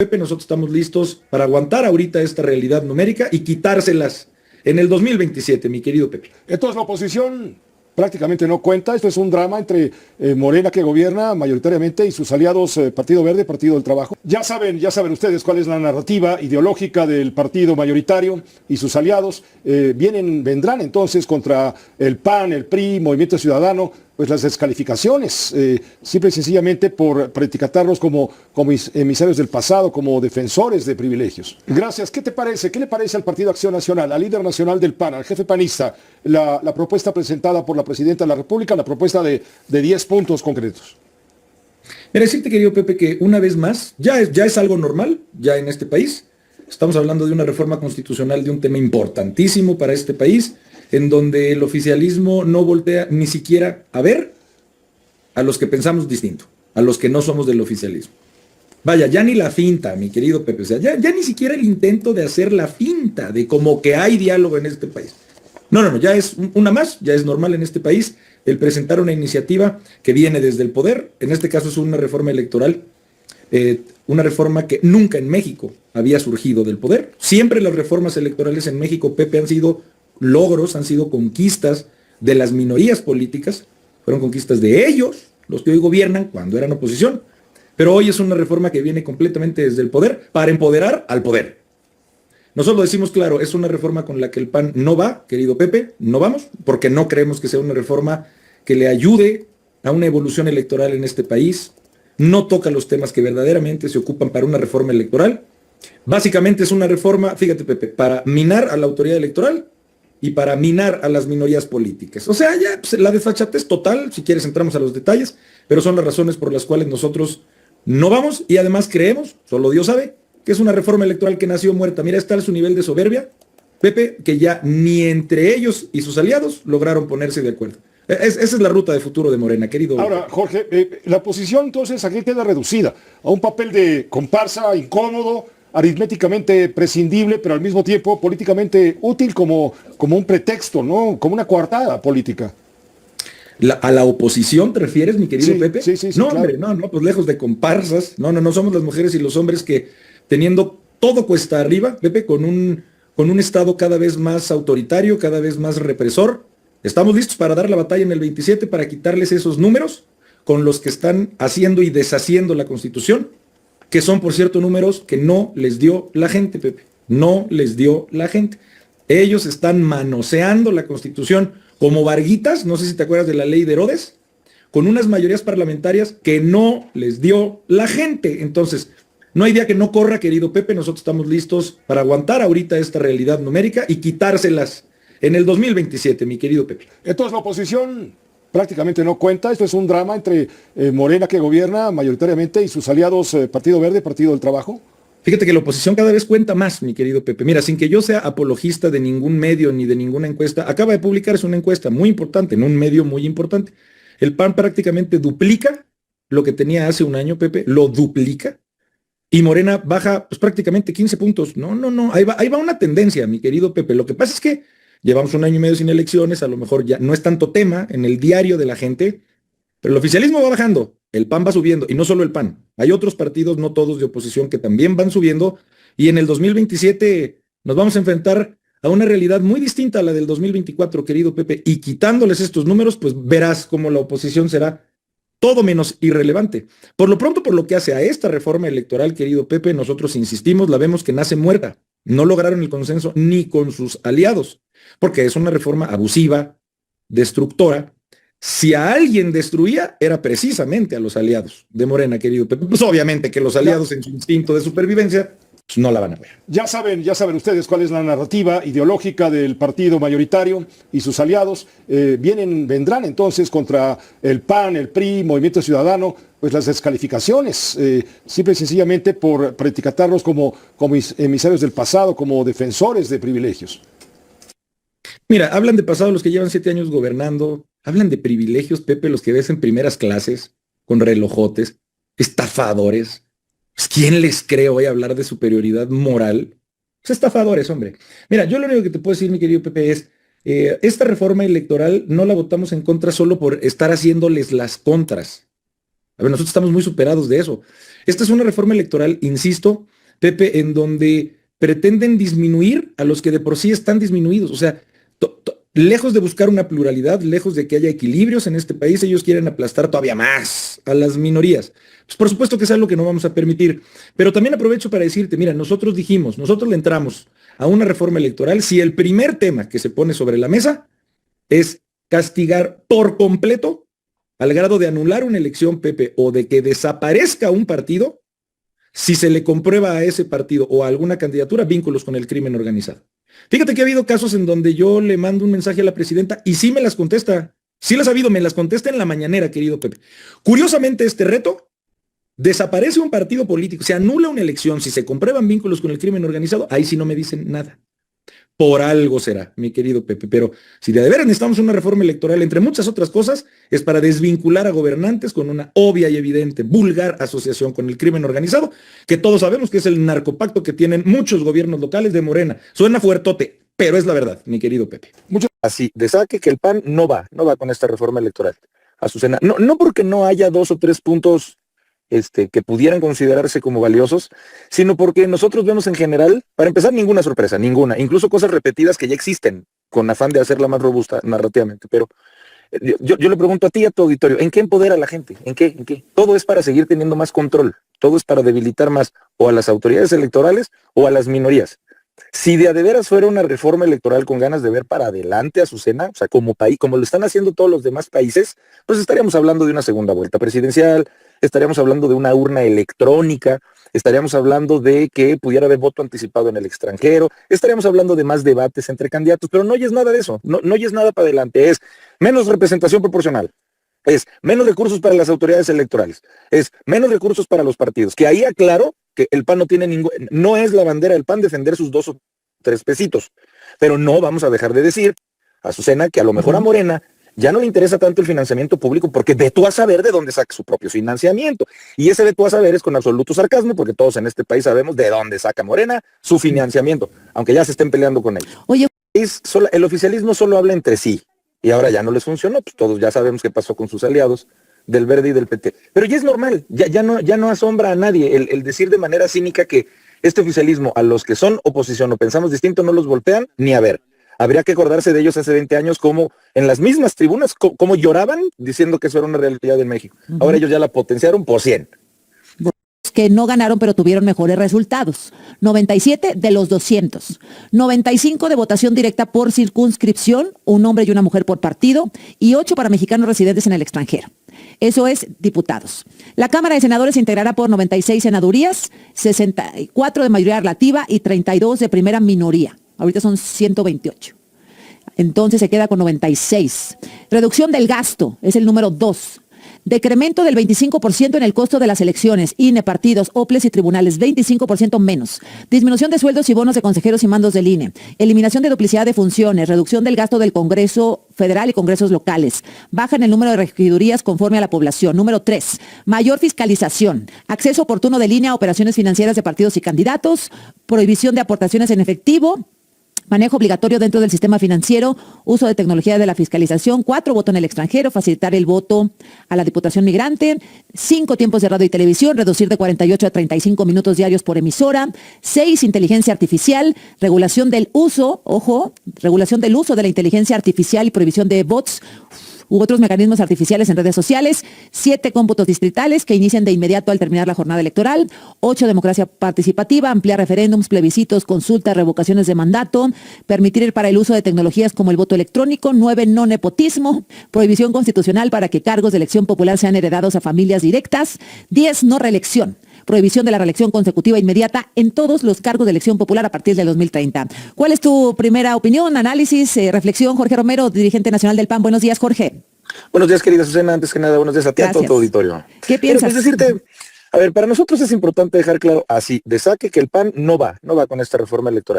Pepe, nosotros estamos listos para aguantar ahorita esta realidad numérica y quitárselas en el 2027, mi querido Pepe. Entonces la oposición prácticamente no cuenta. Esto es un drama entre Morena, que gobierna mayoritariamente, y sus aliados Partido Verde, Partido del Trabajo. Ya saben ustedes cuál es la narrativa ideológica del partido mayoritario y sus aliados. Vendrán entonces contra el PAN, el PRI, Movimiento Ciudadano, pues las descalificaciones, simple y sencillamente por etiquetarlos como emisarios del pasado, como defensores de privilegios. Gracias. ¿Qué te parece? ¿Qué le parece al Partido Acción Nacional, al líder nacional del PAN, al jefe panista, la propuesta presentada por la presidenta de la República, la propuesta de 10 puntos concretos? Mira, decirte, querido Pepe, que una vez más, ya es algo normal, ya en este país. Estamos hablando de una reforma constitucional, de un tema importantísimo para este país, en donde el oficialismo no voltea ni siquiera a ver a los que pensamos distinto, a los que no somos del oficialismo. Vaya, ya ni la finta, mi querido Pepe, o sea, ya ni siquiera el intento de hacer la finta de como que hay diálogo en este país. No, ya es una más, ya es normal en este país el presentar una iniciativa que viene desde el poder. En este caso es una reforma electoral, una reforma que nunca en México había surgido del poder. Siempre las reformas electorales en México, Pepe, han sido logros, han sido conquistas de las minorías políticas, fueron conquistas de ellos, los que hoy gobiernan cuando eran oposición, pero hoy es una reforma que viene completamente desde el poder para empoderar al poder. Nosotros lo decimos claro, es una reforma con la que el PAN no va, querido Pepe, no vamos, porque no creemos que sea una reforma que le ayude a una evolución electoral en este país, no toca los temas que verdaderamente se ocupan para una reforma electoral. Básicamente es una reforma, fíjate Pepe, para minar a la autoridad electoral y para minar a las minorías políticas. O sea, ya pues, la desfachatez total, si quieres entramos a los detalles, pero son las razones por las cuales nosotros no vamos y además creemos, solo Dios sabe, que es una reforma electoral que nació muerta. Mira, está su nivel de soberbia, Pepe, que ya ni entre ellos y sus aliados lograron ponerse de acuerdo. Esa es la ruta de futuro de Morena, querido. Ahora, Jorge, la oposición entonces aquí queda reducida a un papel de comparsa incómodo, aritméticamente prescindible, pero al mismo tiempo políticamente útil como un pretexto, ¿no? Como una coartada política. ¿A la oposición te refieres, mi querido Pepe? Sí, no, claro. Hombre, no, pues lejos de comparsas. No, somos las mujeres y los hombres que, teniendo todo cuesta arriba, Pepe, con un Estado cada vez más autoritario, cada vez más represor, estamos listos para dar la batalla en el 27 para quitarles esos números con los que están haciendo y deshaciendo la Constitución, que son, por cierto, números que no les dio la gente, Pepe. No les dio la gente. Ellos están manoseando la Constitución como Varguitas, no sé si te acuerdas de la ley de Herodes, con unas mayorías parlamentarias que no les dio la gente. Entonces, no hay día que no corra, querido Pepe, nosotros estamos listos para aguantar ahorita esta realidad numérica y quitárselas en el 2027, mi querido Pepe. Entonces la oposición prácticamente no cuenta. Esto es un drama entre Morena, que gobierna mayoritariamente, y sus aliados Partido Verde, Partido del Trabajo. Fíjate que la oposición cada vez cuenta más, mi querido Pepe. Mira, sin que yo sea apologista de ningún medio ni de ninguna encuesta, acaba de publicarse una encuesta muy importante, en un medio muy importante. El PAN prácticamente duplica lo que tenía hace un año, Pepe, lo duplica, y Morena baja pues, prácticamente 15 puntos. No, ahí va una tendencia, mi querido Pepe. Lo que pasa es que llevamos un año y medio sin elecciones, a lo mejor ya no es tanto tema en el diario de la gente, pero el oficialismo va bajando, el PAN va subiendo, y no solo el PAN. Hay otros partidos, no todos de oposición, que también van subiendo, y en el 2027 nos vamos a enfrentar a una realidad muy distinta a la del 2024, querido Pepe, y quitándoles estos números, pues verás cómo la oposición será todo menos irrelevante. Por lo pronto, por lo que hace a esta reforma electoral, querido Pepe, nosotros insistimos, la vemos que nace muerta. No lograron el consenso ni con sus aliados, porque es una reforma abusiva, destructora. Si a alguien destruía, era precisamente a los aliados de Morena, querido Pepe. Pues obviamente que los aliados en su instinto de supervivencia pues no la van a ver. Ya saben ustedes cuál es la narrativa ideológica del partido mayoritario y sus aliados. Vendrán entonces contra el PAN, el PRI, Movimiento Ciudadano, pues las descalificaciones, simple y sencillamente por etiquetarlos como emisarios del pasado, como defensores de privilegios. Mira, hablan de pasado los que llevan 7 años gobernando, hablan de privilegios, Pepe, los que ves en primeras clases, con relojotes, estafadores. Pues, ¿quién les cree hoy hablar de superioridad moral? Pues estafadores, hombre. Mira, yo lo único que te puedo decir, mi querido Pepe, es esta reforma electoral no la votamos en contra solo por estar haciéndoles las contras. A ver, nosotros estamos muy superados de eso. Esta es una reforma electoral, insisto, Pepe, en donde pretenden disminuir a los que de por sí están disminuidos. O sea, lejos de buscar una pluralidad, lejos de que haya equilibrios en este país, ellos quieren aplastar todavía más a las minorías. Pues por supuesto que es algo que no vamos a permitir. Pero también aprovecho para decirte, mira, nosotros le entramos a una reforma electoral si el primer tema que se pone sobre la mesa es castigar por completo al grado de anular una elección, Pepe, o de que desaparezca un partido si se le comprueba a ese partido o a alguna candidatura vínculos con el crimen organizado. Fíjate que ha habido casos en donde yo le mando un mensaje a la presidenta y sí me las contesta. Sí las ha habido, me las contesta en la mañanera, querido Pepe. Curiosamente, este reto, desaparece un partido político, se anula una elección, si se comprueban vínculos con el crimen organizado, ahí sí no me dicen nada. Por algo será, mi querido Pepe, pero si de veras necesitamos una reforma electoral, entre muchas otras cosas, es para desvincular a gobernantes con una obvia y evidente, vulgar asociación con el crimen organizado, que todos sabemos que es el narcopacto que tienen muchos gobiernos locales de Morena. Suena fuertote, pero es la verdad, mi querido Pepe. Así, de saque que el PAN no va con esta reforma electoral. Azucena, no porque no haya 2 o 3 puntos que pudieran considerarse como valiosos, sino porque nosotros vemos en general, para empezar, ninguna sorpresa, ninguna, incluso cosas repetidas que ya existen, con afán de hacerla más robusta narrativamente. Pero yo le pregunto a ti y a tu auditorio, ¿en qué empodera a la gente? ¿En qué? Todo es para seguir teniendo más control, todo es para debilitar más o a las autoridades electorales o a las minorías. Si de a de veras fuera una reforma electoral con ganas de ver para adelante, Azucena, o sea, como país, como lo están haciendo todos los demás países, pues estaríamos hablando de una segunda vuelta presidencial, estaríamos hablando de una urna electrónica, estaríamos hablando de que pudiera haber voto anticipado en el extranjero, estaríamos hablando de más debates entre candidatos, pero no oyes nada de eso, no oyes nada para adelante, es menos representación proporcional. Es menos recursos para las autoridades electorales, es menos recursos para los partidos, que ahí aclaro que el PAN no tiene no es la bandera del PAN defender sus 2 o 3 pesitos, pero no vamos a dejar de decir, Azucena, que a lo mejor a Morena ya no le interesa tanto el financiamiento público porque ve tú a saber de dónde saca su propio financiamiento, y ese ve tú a saber es con absoluto sarcasmo porque todos en este país sabemos de dónde saca Morena su financiamiento, aunque ya se estén peleando con ellos. Oye, El oficialismo solo habla entre sí, y ahora ya no les funcionó, pues todos ya sabemos qué pasó con sus aliados del Verde y del PT. Pero ya es normal, ya no asombra a nadie el decir de manera cínica que este oficialismo, a los que son oposición o pensamos distinto, no los voltean ni a ver. Habría que acordarse de ellos hace 20 años como en las mismas tribunas, como lloraban diciendo que eso era una realidad en México. Ahora ellos ya la potenciaron por 100. Que no ganaron pero tuvieron mejores resultados. 97 de los 200. 95 de votación directa por circunscripción, un hombre y una mujer por partido, y 8 para mexicanos residentes en el extranjero. Eso es diputados. La Cámara de Senadores se integrará por 96 senadurías, 64 de mayoría relativa y 32 de primera minoría. Ahorita son 128. Entonces se queda con 96. Reducción del gasto es el número 2. Decremento del 25% en el costo de las elecciones, INE, partidos, OPLES y tribunales, 25% menos. Disminución de sueldos y bonos de consejeros y mandos del INE. Eliminación de duplicidad de funciones, reducción del gasto del Congreso Federal y Congresos locales. Baja en el número de regidurías conforme a la población. Número 3, mayor fiscalización. Acceso oportuno del INE a operaciones financieras de partidos y candidatos. Prohibición de aportaciones en efectivo. Manejo obligatorio dentro del sistema financiero, uso de tecnología de la fiscalización, 4, voto en el extranjero, facilitar el voto a la Diputación Migrante, 5, tiempos de radio y televisión, reducir de 48 a 35 minutos diarios por emisora, 6, inteligencia artificial, regulación del uso, regulación del uso de la inteligencia artificial y prohibición de bots u otros mecanismos artificiales en redes sociales, 7, cómputos distritales que inician de inmediato al terminar la jornada electoral, 8, democracia participativa, ampliar referéndums, plebiscitos, consultas, revocaciones de mandato, permitir para el uso de tecnologías como el voto electrónico, 9, no nepotismo, prohibición constitucional para que cargos de elección popular sean heredados a familias directas, 10, no reelección. Prohibición de la reelección consecutiva inmediata en todos los cargos de elección popular a partir del 2030. ¿Cuál es tu primera opinión, análisis, reflexión? Jorge Romero, dirigente nacional del PAN. Buenos días, Jorge. Buenos días, querida Susana. Antes que nada, buenos días a ti, a todo tu auditorio. ¿Qué piensas? Pues decirte, a ver, para nosotros es importante dejar claro así, de saque, que el PAN no va con esta reforma electoral.